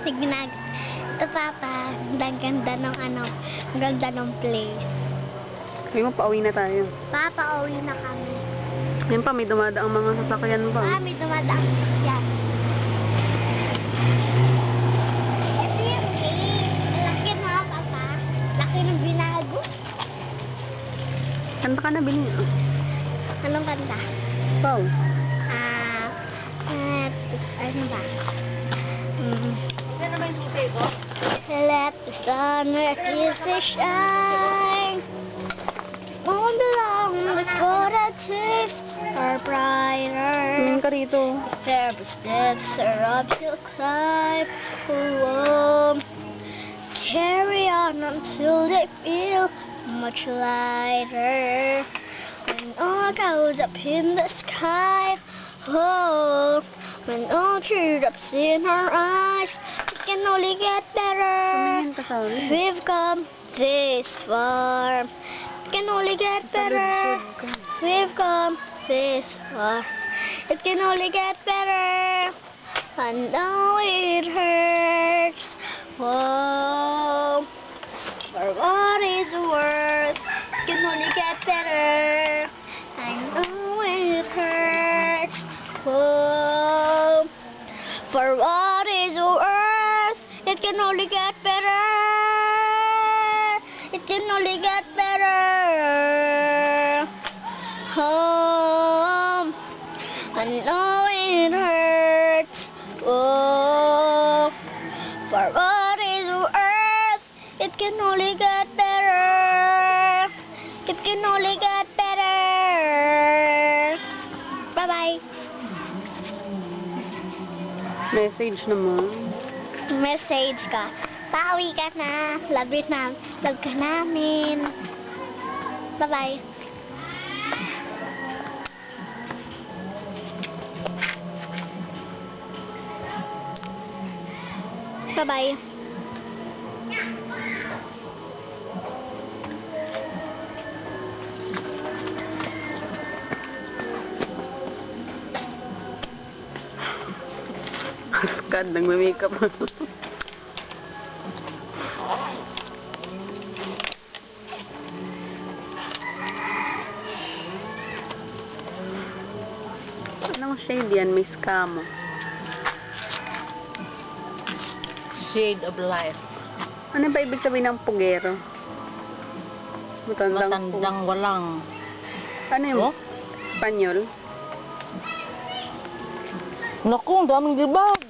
Ito papa, ang ganda ng ano, ang ganda ng place. Sabi mo, pauwi na tayo. Papa, uwi na kami. Ayun pa, may dumadaang mga sasakyan pa. Ah, may dumadaan yan. Ito yung gate. Laki na, papa. Laki ng binago. Kanta ka na, bilhin. Anong kanta? Wow. Ano ba? Ano ba yung susi ko? Let the sun refuse to shine on the long before the days are brighter. Tumingin ka rito. Every steps are up to climb. Oh, carry on until they feel much lighter. When all goes up in the sky, oh, when all teardrops in our eyes, it can only get better. Tumingin ka sa akin. We've come this far. It can only get better. We've come this far. It can only get better. I know it hurts. Whoa. For what it's worth, it can only get better. I know it hurts. Whoa. For what it's worth, it can only get better. It can only get better. Oh, I know it hurts. Oh, for what is worth, it can only get better. It can only get better. Bye-bye. Message naman. Message ka. Pauwi ka na. Love you na. Love ka namin. Bye-bye. Bye-bye. Askad, nagme-makeup. Anong shade yan? May scam. Shade of life. Ano ba ibig sabihin ng pugero? Matandang Walang. Ano yung Oh? Espanyol? Naku, ang daming libag.